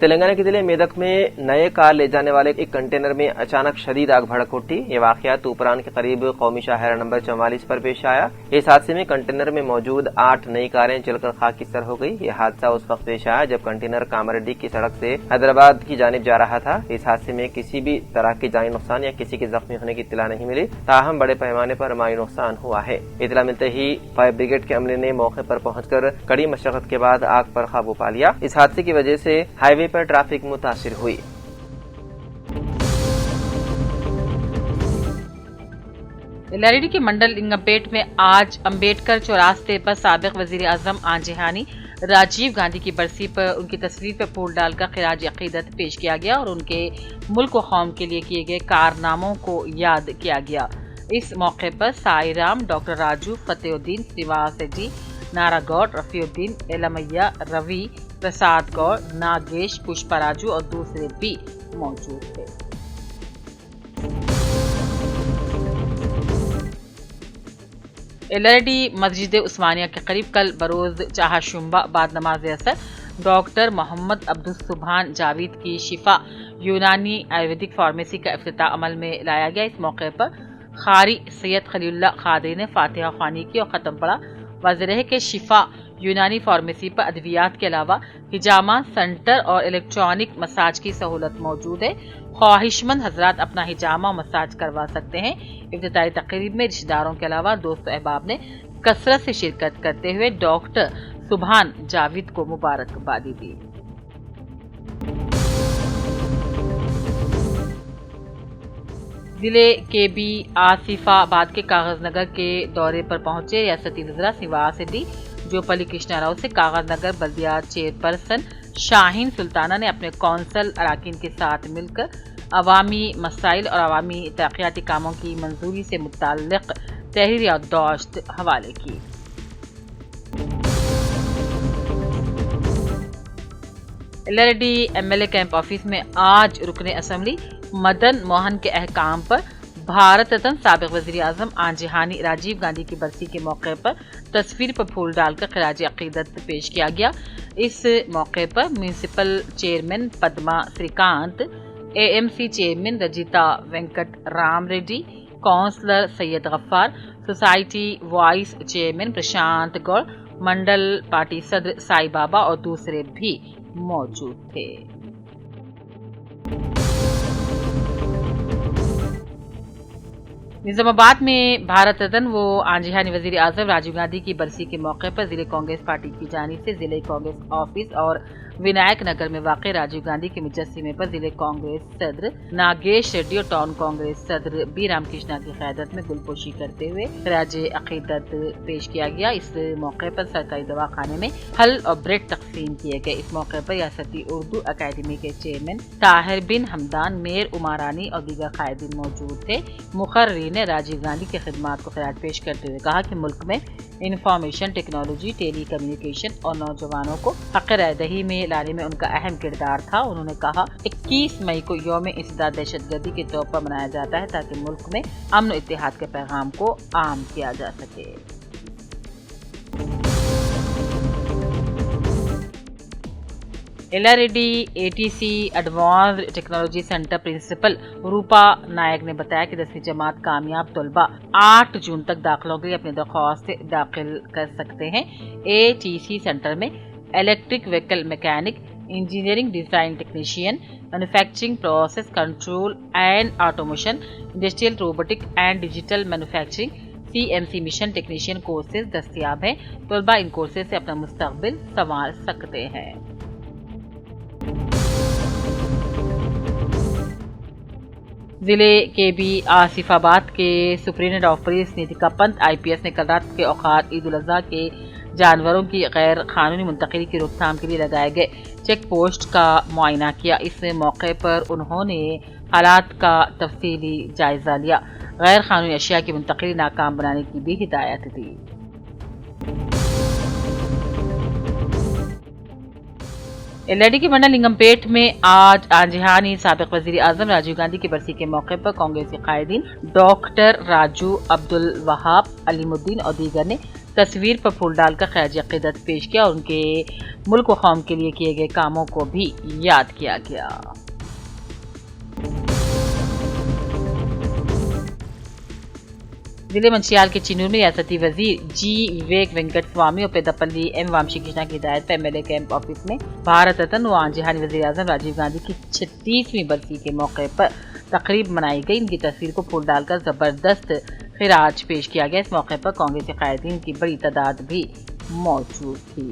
تلنگانہ کے ضلع میدک میں نئے کار لے جانے والے ایک کنٹینر میں اچانک شدید آگ بھڑک اٹھی۔ یہ واقعہ توپران کے قریب قومی شاہراہ نمبر 44 پر پیش آیا۔ اس حادثے میں کنٹینر میں موجود 8 نئی کاریں جل کر خاکستر ہو گئی۔ یہ حادثہ اس وقت پیش آیا جب کنٹینر کاماریڈی کی سڑک سے حیدرآباد کی جانب جا رہا تھا۔ اس حادثے میں کسی بھی طرح کی جانی نقصان یا کسی کے زخمی ہونے کی اطلاع نہیں ملی، تاہم بڑے پیمانے پر مالی نقصان ہوا ہے۔ اطلاع ملتے ہی فائر بریگیڈ کے عملے نے موقع پر پہنچ کر کڑی مشقت کے بعد آگ پر قابو پا لیا۔ اس حادثے کی وجہ سے ہائی وے پر ٹریفک متاثر ہوئی۔ ایل کے منڈل لنگمپیٹ میں آج امبیڈکر چوراستے پر سابق وزیر اعظم آنجہانی راجیو گاندھی کی برسی پر ان کی تصویر پر پھول ڈال کر خراج عقیدت پیش کیا گیا اور ان کے ملک و قوم کے لیے کیے گئے کارناموں کو یاد کیا گیا۔ اس موقع پر سائی رام، ڈاکٹر راجو، فتح الدین، سریواس ریڈی، نارا گوڈ، رفیع الدین، ایلمیا روی، پرساد گوڑ، ناگیش، پشپا راجو اور دوسرے بھی موجود تھے۔ ایل مسجد عثمانیہ کے قریب کل بروز چہارشنبہ بعد نماز اثر ڈاکٹر محمد عبدالسبحان جاوید کی شفا یونانی آیورویدک فارمیسی کا افتتاح عمل میں لایا گیا۔ اس موقع پر قاری سید خلیل اللہ قادری نے فاتحہ خوانی کی اور ختم پڑھا۔ واضح رہے کہ شفا یونانی فارمیسی پر ادویات کے علاوہ ہجامہ سینٹر اور الیکٹرانک مساج کی سہولت موجود ہے۔ خواہش مند حضرات اپنا ہجامہ اور مساج کروا سکتے ہیں۔ افتتاحی تقریب میں رشتہ داروں کے علاوہ دوست و احباب نے کثرت سے شرکت کرتے ہوئے ڈاکٹر سبحان جاوید کو مبارکبادی دی۔ ضلع کے بی آصف آباد کے کاغذ نگر کے دورے پر پہنچے ریاستی وزراء سریواس ریڈی، جوپلی کرشنا راؤ سے کاغذ نگر بلدیات چیئرپرسن شاہین سلطانہ نے اپنے کونسل اراکین کے ساتھ مل کر عوامی مسائل اور عوامی ترقیاتی کاموں کی منظوری سے متعلق تحریر یادداشت حوالے کی۔ L M L A camp office میں آج رکن اسمبلی مدن موہن کے احکام پر بھارت رتن سابق وزیر اعظم آنجہانی راجیو گاندھی کی برسی کے موقع پر تصویر پر پھول ڈال کر خراج عقیدت پیش کیا گیا۔ اس موقع پر municipal chairman Padma Sri Kanth, A M C chairman Rajitha Venkat Ram Reddy, councillor Syed Ghaffar, society vice chairman Prashant Goud, mandal party صدر سائی بابا اور دوسرے بھی موجود تھے۔ نظام آباد میں بھارت رتن و آنجہانی وزیر اعظم راجیو گاندھی کی برسی کے موقع پر ضلع کانگریس پارٹی کی جانب سے ضلع کانگریس آفس اور ونائک نگر میں واقع راجیو گاندھی کے مجسمے پر ضلع کانگریس صدر ناگیش ریڈی اور ٹاؤن کانگریس صدر بی رام کرشنا کی قیادت میں گلپوشی کرتے ہوئے خراج عقیدت پیش کیا گیا۔ اس موقع پر سرکاری دواخانے میں پھل اور بریڈ تقسیم کیے گئے۔ اس موقع پر ریاستی اردو اکیڈمی کے چیئرمین طاہر بن حمدان، میئر عمارانی اور دیگر قائدین موجود تھے۔ مقررین نے راجیو گاندھی کی خدمات کو خراج پیش کرتے ہوئے کہا کہ ملک میں انفارمیشن ٹیکنالوجی، ٹیلی کمیونیکیشن اور نوجوانوں کو حق رائے دہی میں لانے میں ان کا اہم کردار تھا۔ انہوں نے کہا 21 مئی کو یوم انسداد دہشت گردی کے طور پر منایا جاتا ہے تاکہ ملک میں امن و اتحاد کے پیغام کو عام کیا جا سکے۔ L R D A T C advanced technology centre principal Rupa Naik نے بتایا کہ 10ویں جماعت کامیاب طلباء 8 جون تک داخلوں کے لیے اپنی درخواست داخل کر سکتے ہیں۔ اے ٹی سی سینٹر میں electric vehicle mechanic, engineering design technician, manufacturing process control and automation, industrial robotic and digital manufacturing, C M C machine technician courses دستیاب ہیں۔ طلباء ان کورسز سے اپنا مستقبل سنوار سکتے ہیں۔ ضلع کے بی آصف آباد کے superintendent of police Nitika Pant I P S نے کل رات کے اوقات عید الاضحیٰ کے جانوروں کی غیر قانونی منتقلی کی روک تھام کے لیے لگائے گئے چیک پوسٹ کا معائنہ کیا۔ اس موقع پر انہوں نے حالات کا تفصیلی جائزہ لیا، غیر قانونی اشیاء کی منتقلی ناکام بنانے کی بھی ہدایت دی۔ एलआईडी के मंडल लिंगमपेट में आज आंजिहानी साबिक वजीर आजम राजीव गांधी की बरसी के मौके पर कांग्रेसी कायदीन डॉक्टर राजू, अब्दुल वहाब, अलीमुद्दीन और दीगर ने तस्वीर पर फूल डालकर खैर अकीदत पेश किया और उनके मुल्क व कौम के लिए किए गए कामों को भी याद किया गया। जिले मंचियाल के चिनूर में रियासती वजीर जी विवेक वेंकट स्वामी और पेदपल्ली एम वामशी कृष्णा की हिदायत पर एमएलए कैंप ऑफिस में भारत रत्न व आंजिहानी वजीर आजम राजीव गांधी की 36वीं बरसी के मौके पर तकरीब मनाई गई। इनकी तस्वीर को फूल डालकर जबरदस्त खिराज पेश किया गया। इस मौके पर कांग्रेसी कायदीन की बड़ी तादाद भी मौजूद थी।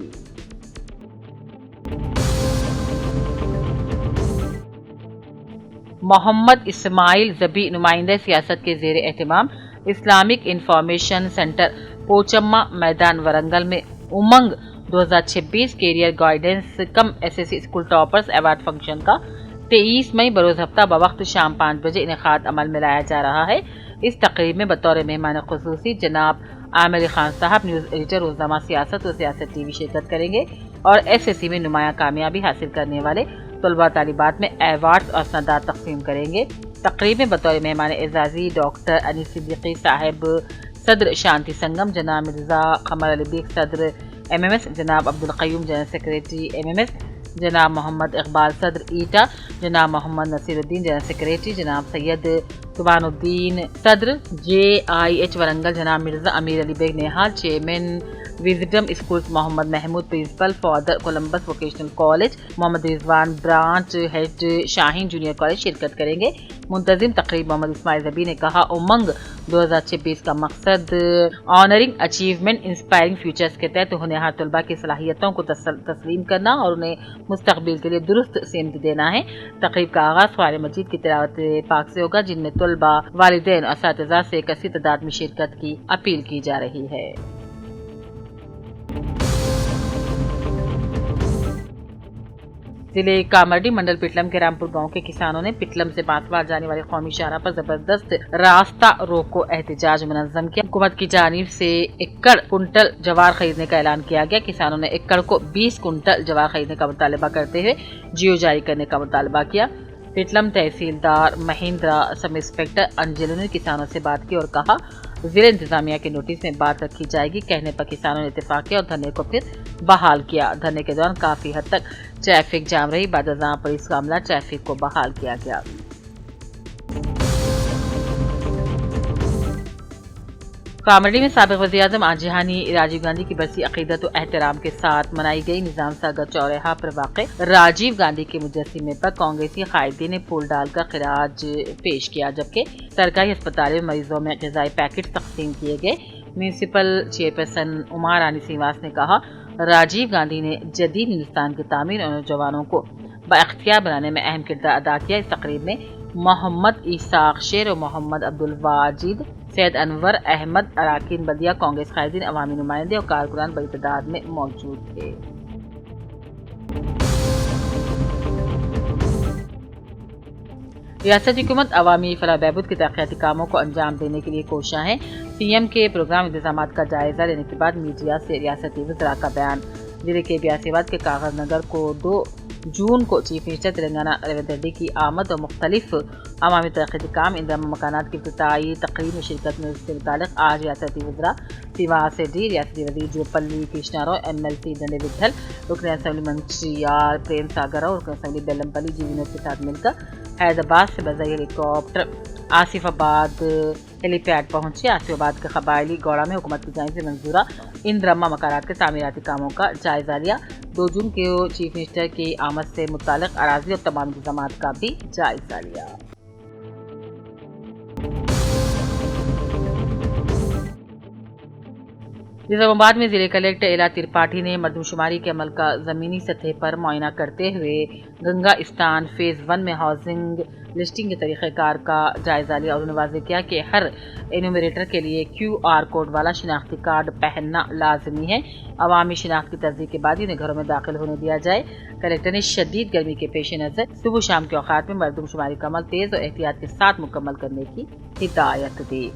मोहम्मद इस्माइल जबी नुमाइंदे सियासत के जेर एहतमाम इस्लामिक इंफॉर्मेशन सेंटर पोचम्मा मैदान वरंगल में Umang 2026 career guidance cum SSC school toppers award function का 23 मई बरोज हफ्ता बवक्त शाम 5 बजे इनेकाद अमल में लाया जा रहा है। इस तकरीब में बतौर मेहमान खुसूसी जनाब आमिर खान साहब, न्यूज़ एडिटर रोज़नामा सियासत और सियासत टीवी शिरकत करेंगे और एसएससी में नुमाया कामयाबी हासिल करने वाले तलबा तालिबात में अवार्ड और सनदात तकसीम करेंगे। तकरीब में बतौर मेहमान एजाजी डॉक्टर अनीस सिद्दीकी साहिब सदर शांति संगम, जनाब मिर्जा कमर अली बेग सदर एमएमएस, जनाब Abdul Qayyum general secretary MMS, जनाब मोहम्मद इकबाल सदर ईटा, जनाब मोहम्मद नसीरुद्दीन जनरल सेक्रेटरी, जनाब सैयद सुबानुद्दीन सदर JIH वरंगल, जनाब Mirza Amir Ali Baig Nehal chairman Wisdom Schools, Mohammad Mahmood principal Father Columbus Vocational College, Mohammad Rizwan branch head Shaheen junior college शिरकत करेंगे। मुंतजिम तकरीब मोहम्मद इस्माइल जबी ने कहा, उमंग 2026 का मकसद ऑनरिंग अचीवमेंट इंस्पायरिंग फ्यूचर्स के तहत होनहार तलबा की सलाहियतों को तस्लीम करना और उन्हें मुस्तकबिल के लिए दुरुस्त सेमत देना है। तकरीब का आगाज कुरान मजीद की तिलावत पाक से होगा, जिनमें तलबा, वालिदैन और असातिज़ा से कसीर तादाद में शिरकत की अपील की जा रही है। जिले कामरडी मंडल पिटलम के रामपुर गांव के किसानों ने पिटलम से बांसवाड़ जाने वाली कौमी शाहराह पर जबरदस्त रास्ता रोको एहतजाज मुनज़्ज़म किया। हुकूमत की जानिब से एकड़ कुंटल जवार खरीदने का ऐलान किया गया। किसानों ने एकड़ को 20 कुंटल जवार खरीदने का मुतालबा करते हुए जियो जारी करने का मुतालबा किया। पिटलम तहसीलदार महेंद्रा सब इंस्पेक्टर अंजलू ने किसानों से बात की और कहा, जिला इंतजामिया के नोटिस में बात रखी जाएगी। कहने पर किसानों ने इत्तेफाक किया और धरने को फिर बहाल किया। धरने के दौरान काफी हद तक ट्रैफिक जाम रही। बाद पुलिस का अमला ट्रैफिक को बहाल किया गया। कामरडी में साबिक वज़ीर-ए-आज़म आंजिहानी राजीव गांधी की बरसी अकीदत और एहतराम के साथ मनाई गई। निजाम सागर चौराहा पर वाक़ राजीव गांधी के मुजस्सिमे पर कांग्रेसी कायदीन ने फूल डालकर खिराज पेश किया, जबकि सरकारी अस्पताल में मरीजों में ग़िज़ाई पैकेट तकसीम किए गए। म्यूनसिपल चेयरपर्सन उमा रानी श्रीनिवास ने कहा, राजीव गांधी ने जदीद हिंदुस्तान की तामीर और नौजवानों को बाइख्तियार बनाने में अहम किरदार अदा किया। इस तकरीब में मोहम्मद ईसाक शेर और मोहम्मद अब्दुल वाजिद, सैयद अनवर अहमद, अराकीन बदिया, कांग्रेस कायदीन, अवामी नुमाइंदे और कारकुनान बड़ी तादाद में मौजूद थे। रियासती हुकूमत अवामी फलाह बहबूद के तरक्याती कामों को अंजाम देने के लिए कोशिश है। CM के प्रोग्राम इंतजामात का जायजा लेने के बाद मीडिया से रियासती वज़रा का बयान। जिले के बियासीबाद के कागज नगर को 2 जून को चीफ मिनिस्टर तेलंगाना रेवंत रेड्डी की आमद और मुख्तलिफ अवामी तरक्याती काम, इंदिरा मकानात की इफ्तिताई तकरीब में शिरकत में इससे मुतालिक आज रियासती वज़रा श्रीनिवास रेड्डी, रियासती वज़ीर जोपल्ली कृष्णा राव, MLC दंडे विट्ठल, रुकन असेंबली मंत्रियाल प्रेम सागर और रुकन असेंबली बेलमपल्ली जी विनोद के साथ मिलकर हैदराबाद से बज़ाई हेलीकॉप्टर आसिफाबाद हेलीपैड पहुंचे। आसिफाबाद के कबायली गौड़ा में हुकूमत की जानिब से मंजूरा इंदिरा मकानात के तामीराती कामों का जायजा लिया। 2 जून के चीफ मिनिस्टर की आमद से मुतालिक अराजी और तमाम इंतजामात का भी जायजा लिया। निजामाबाद में जिले कलेक्टर एला त्रिपाठी ने मरदमशुमारी के अमल का ज़मीनी सतह पर मुआयना करते हुए गंगा स्तान फेज़ 1 में हाउसिंग लिस्टिंग के तरीक़ेकार का जायजा लिया और उन्होंने वाज़ेह किया कि हर एनुमरेटर के लिए QR कोड वाला शिनाख्ती कार्ड पहनना लाजमी है। अवामी शिनाख्त की तस्दीक के बाद ही उन्हें घरों में दाखिल होने दिया जाए। कलेक्टर ने शदीद गर्मी के पेश नज़र सुबह शाम के औकात में मरदमशुमारी का अमल तेज़ और एहतियात के साथ मुकम्मल करने की हिदायत दी।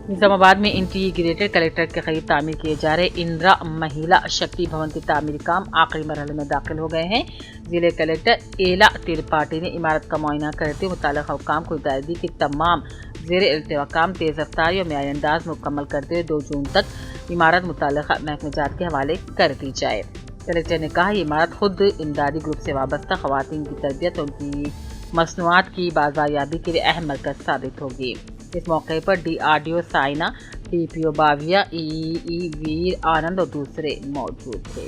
निजामाबाद में इंटीग्रेटेड कलेक्ट्रेट के करीब तामीर किए जा रहे इंदिरा महिला शक्ति भवन के तामीरी काम आखिरी मरहले में दाखिल हो गए हैं। जिले कलेक्टर एला त्रिपाठी ने इमारत का मुआयना करते हुए मुताल्लिक़ हुक्काम को हिदायत दी कि तमाम ज़ेर इल्तिवा काम तेज़ रफ्तारी और म्यारी अंदाज में मुकम्मल करते हुए 2 जून तक इमारत मुताल्लिक़ा महकमे जात के हवाले कर दी जाए। कलेक्टर ने कहा, ये इमारत खुद इमदादी ग्रुप से वाबस्ता ख़वातीन की तरबियत और उनकी मसनूआत की बाज़ायाबी के लिए अहम मरकज़ साबित होगी। इस मौके पर DRDO Saina, TPO Bavia, EE वीर आनंद और दूसरे मौजूद थे।